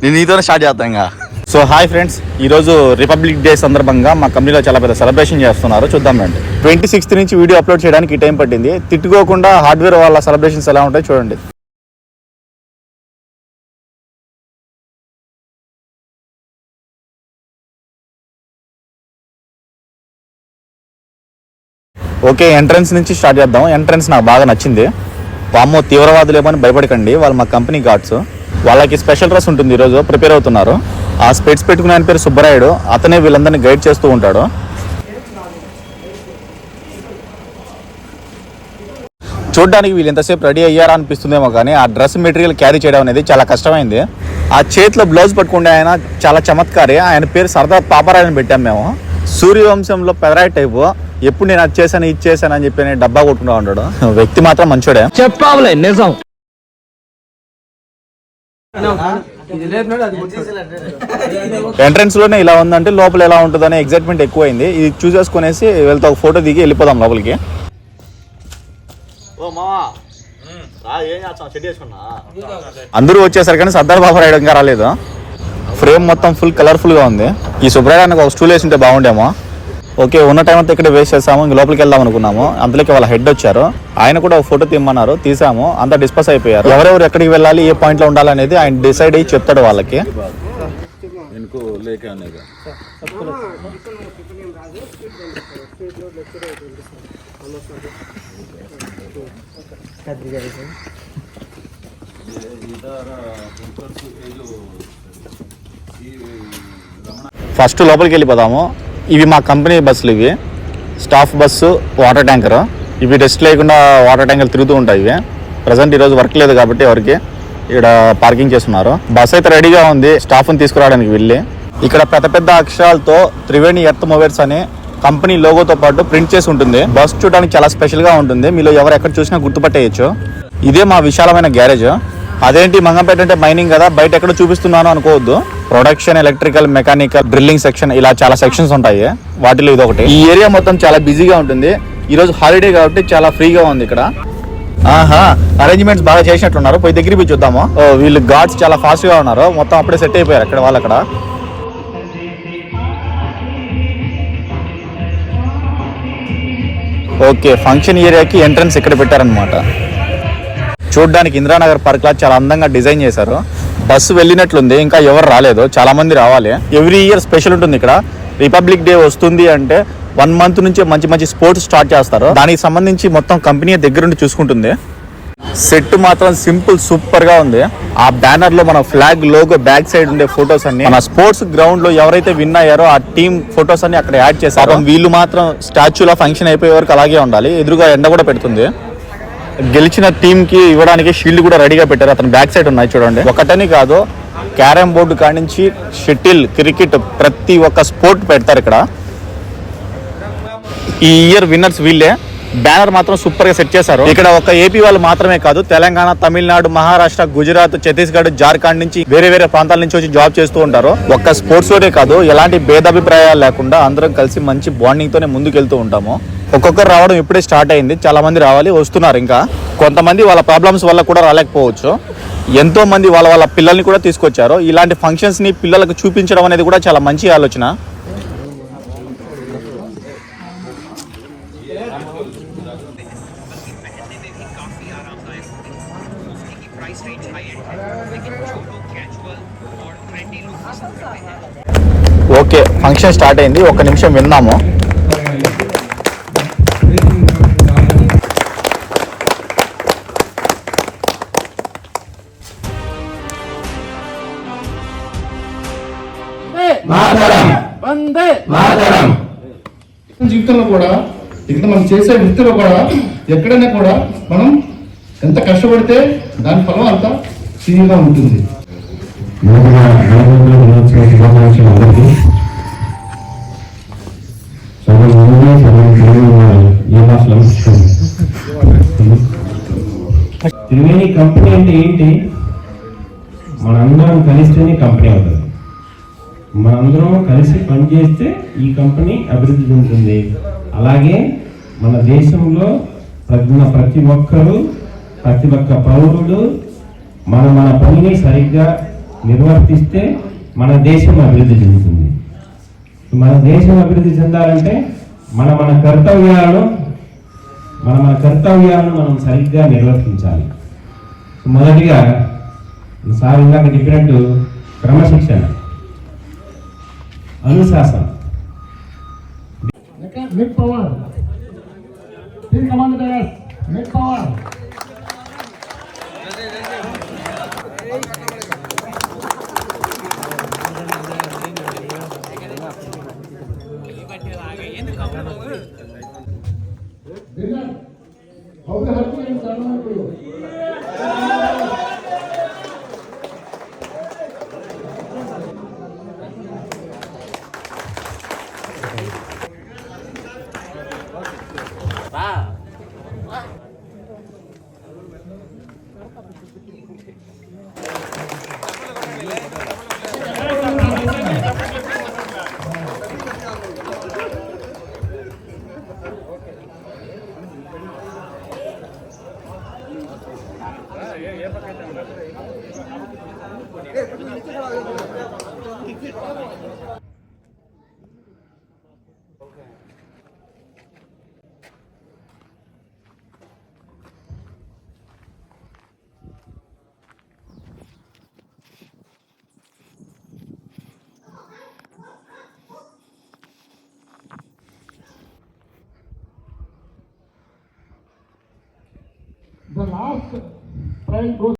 నేను నీతోనే స్టార్ట్ చేస్తాను ఇంకా. సో హాయ్ ఫ్రెండ్స్, ఈరోజు రిపబ్లిక్ డే సందర్భంగా మా కంపెనీలో చాలా పెద్ద సెలబ్రేషన్ చేస్తున్నారు. చూద్దాం రండి. 26th నుంచి వీడియో అప్లోడ్ చేయడానికి ఈ టైం పట్టింది. తిట్టుకోకుండా హార్డ్వేర్ వాళ్ళ సెలబ్రేషన్స్ ఎలా ఉంటాయి చూడండి. ఓకే, ఎంట్రన్స్ నుంచి స్టార్ట్ చేద్దాం. ఎంట్రన్స్ నాకు బాగా నచ్చింది. వామ్మో, తీవ్రవాదులేమని భయపడకండి, వాళ్ళు మా కంపెనీ గార్డ్స్. వాళ్ళకి స్పెషల్ డ్రెస్ ఉంటుంది, ఈరోజు ప్రిపేర్ అవుతున్నారు. ఆ స్పెట్స్ పెట్టుకునే ఆయన పేరు సుబ్బరాయుడు. అతనే వీళ్ళందరినీ గైడ్ చేస్తూ ఉంటాడు. చూడ్డానికి వీళ్ళు ఎంతసేపు రెడీ అయ్యారా అనిపిస్తుందేమో, కానీ ఆ డ్రెస్ మెటీరియల్ క్యారీ చేయడం అనేది చాలా కష్టమైంది. ఆ చేతిలో బ్లౌజ్ పట్టుకుంటే ఆయన చాలా చమత్కారి. ఆయన పేరు సర్దార్ పాపారాయని పెట్టాం మేము. సూర్యవంశంలో పెదరాయి టైపు. ఎప్పుడు నేను అది చేశాను ఇది చేశాను అని చెప్పి డబ్బా కొట్టుకుంటా ఉంటాడు. వ్యక్తి మాత్రం మంచోడే. చెప్పావులే నిజం. ఎంట్రన్స్ లోనే ఇలా ఉందంటే లోపల ఎలా ఉంటుందనే ఎగ్జైట్మెంట్ ఎక్కువైంది. ఇది చూసేసుకునేసి వెళ్తా ఒక ఫోటో దిగి వెళ్ళిపోదాం లోపలికి. అందరూ వచ్చేసరికి కానీ సర్దార్ బాబు రాయడం ఇంకా రాలేదు. ఫ్రేమ్ మొత్తం ఫుల్ కలర్ఫుల్ గా ఉంది. ఈ సుబ్రాయానికి ఒక స్టూల్ వేసి ఉంటే బాగుండేమో. ఓకే, ఉన్న టైం అంతా ఇక్కడ వేస్ట్ చేసాము. ఇంక లోపలికి వెళ్దాం అనుకున్నాము. అందులోకి వాళ్ళ హెడ్ వచ్చారు. ఆయన కూడా ఒక ఫోటో తీయమన్నారు, తీసాము. అంతా డిస్కస్ అయిపోయారు. ఎవరెవరు ఎక్కడికి వెళ్ళాలి, ఏ పాయింట్ లో ఉండాలనేది ఆయన డిసైడ్ అయ్యి చెప్తాడు వాళ్ళకి. ఫస్ట్ లోపలికి వెళ్ళిపోదాము. ఇవి మా కంపెనీ బస్సులు. ఇవి స్టాఫ్ బస్సు, వాటర్ ట్యాంకర్. ఇవి రెస్ట్ లేకుండా వాటర్ ట్యాంకర్ తిరుగుతూ ఉంటాయి. ఇవి ప్రజెంట్ ఈరోజు వర్క్ లేదు కాబట్టి ఎవరికి ఇక్కడ పార్కింగ్ చేస్తున్నారు. బస్ అయితే రెడీగా ఉంది స్టాఫ్ని తీసుకురావడానికి. వెళ్ళి ఇక్కడ పెద్ద పెద్ద అక్షరాలతో త్రివేణి ఎర్త్ మూవర్స్ అని కంపెనీ లోగోతో పాటు ప్రింట్ చేసి ఉంటుంది. బస్ చూడడానికి చాలా స్పెషల్ గా ఉంటుంది. మీలో ఎవరు ఎక్కడ చూసినా గుర్తుపట్టేయచ్చు. ఇదే మా విశాలమైన గ్యారేజ్. అదేంటి మంగంపేట అంటే మైనింగ్ కదా, బయట ఎక్కడ చూపిస్తున్నాను అనుకోవద్దు. Production, electrical, mechanical, drilling section, ఇలా చాలా సెక్షన్స్ ఉంటాయి. వాటిలో ఇది ఒకటి. ఈ ఏరియా మొత్తం చాలా బిజీగా ఉంటుంది. ఈ రోజు హాలిడే కాబట్టి చాలా ఫ్రీగా ఉంది ఇక్కడ. ఆహా, అరేంజ్మెంట్స్ బాగా చేసినట్లున్నారు. పోయి దగ్గరికి పోయి చూద్దాము. వీళ్ళు గార్డ్స్ చాలా ఫాస్ట్ గా ఉన్నారు. మొత్తం అప్పుడే సెట్ అయిపోయారు అక్కడ వాళ్ళు. అక్కడ ఓకే, ఫంక్షన్ ఏరియాకి ఎంట్రన్స్ ఇక్కడ పెట్టారనమాట. చూడ్డానికి ఇందిరానగర్ పార్క్ లా చాలా అందంగా డిజైన్ చేశారు. బస్సు వెళ్ళినట్లుంది, ఇంకా ఎవరు రాలేదు. చాలా మంది రావాలి. ఎవ్రీ ఇయర్ స్పెషల్ ఉంటుంది ఇక్కడ. రిపబ్లిక్ డే వస్తుంది అంటే 1 month నుంచే మంచి మంచి స్పోర్ట్స్ స్టార్ట్ చేస్తారు. దానికి సంబంధించి మొత్తం కంపెనీ దగ్గరుండి చూసుకుంటుంది. సెట్ మాత్రం సింపుల్ సూపర్ గా ఉంది. ఆ బ్యానర్ లో మన ఫ్లాగ్ లోగో బ్యాక్ సైడ్ ఉండే ఫొటోస్ అన్ని మన స్పోర్ట్స్ గ్రౌండ్ లో ఎవరైతే విన్ అయ్యారో ఆ టీం ఫొటోస్ అన్ని అక్కడ యాడ్ చేశారు. వీళ్ళు మాత్రం స్టాచ్యూలో ఫంక్షన్ అయిపోయే వరకు అలాగే ఉండాలి. ఎదురుగా ఎండ కూడా పెడుతుంది. గెలిచిన టీం కి ఇవ్వడానికి షీల్డ్ కూడా రెడీగా పెట్టారు. అతను బ్యాక్ సైడ్ ఉన్నాయి చూడండి. ఒకటని కాదు, క్యారమ్ బోర్డు కాడి నుంచి షటిల్, క్రికెట్, ప్రతి ఒక్క స్పోర్ట్ పెడతారు ఇక్కడ. ఈ ఇయర్ విన్నర్స్ వీళ్ళే. బ్యానర్ మాత్రం సూపర్ గా సెట్ చేశారు. ఇక్కడ ఒక ఏపీ వాళ్ళు మాత్రమే కాదు, తెలంగాణ, తమిళనాడు, మహారాష్ట్ర, గుజరాత్, ఛత్తీస్గఢ్, జార్ఖండ్ నుంచి వేరే వేరే ప్రాంతాల నుంచి వచ్చి జాబ్ చేస్తూ ఉంటారు. ఒక్క స్పోర్ట్స్ లోనే కాదు, ఎలాంటి భేదాభిప్రాయాలు లేకుండా అందరం కలిసి మంచి బాండింగ్ తోనే ముందుకెళ్తూ ఉంటాము. ఒక్కొక్కరు రావడం ఇప్పుడే స్టార్ట్ అయింది. చాలా మంది రావాలి, వస్తున్నారు. ఇంకా కొంతమంది వాళ్ళ ప్రాబ్లమ్స్ వల్ల కూడా రాలేకపోవచ్చు. ఎంతో మంది వాళ్ళ వాళ్ళ పిల్లల్ని కూడా తీసుకొచ్చారు. ఇలాంటి ఫంక్షన్స్ ని పిల్లలకు చూపించడం అనేది కూడా చాలా మంచి ఆలోచన. ఓకే, ఫంక్షన్ స్టార్ట్ అయింది. ఒక్క నిమిషం విన్నాము. జీవితంలో కూడా ఇక్కడ మనం చేసే వృత్తిలో కూడా ఎక్కడైనా కూడా మనం ఎంత కష్టపడితే దాని ఫలం అంత తీయగా ఉంటుంది. త్రివేణి కంపెనీ అంటే ఏంటి? మనందరం కలిస్తేనే కంపెనీ అవుతుంది. మనందరం కలిసి పనిచేస్తే ఈ కంపెనీ అభివృద్ధి చెందుతుంది. అలాగే మన దేశంలో ప్రతి ఒక్కరూ, ప్రతి ఒక్క పౌరుడు మన పనిని సరిగ్గా నిర్వర్తిస్తే మన దేశం అభివృద్ధి చెందుతుంది. మన దేశం అభివృద్ధి చెందాలంటే మన కర్తవ్యాలను మనం సరిగ్గా నిర్వర్తించాలి. మొదటిగా సార్ ఇందాక చెప్పినట్టు క్రమశిక్షణ, అనుశాసన. Mid power. Please come on the terrace. Mid power. Dinner. How the happy and Salman to you. The last prize goes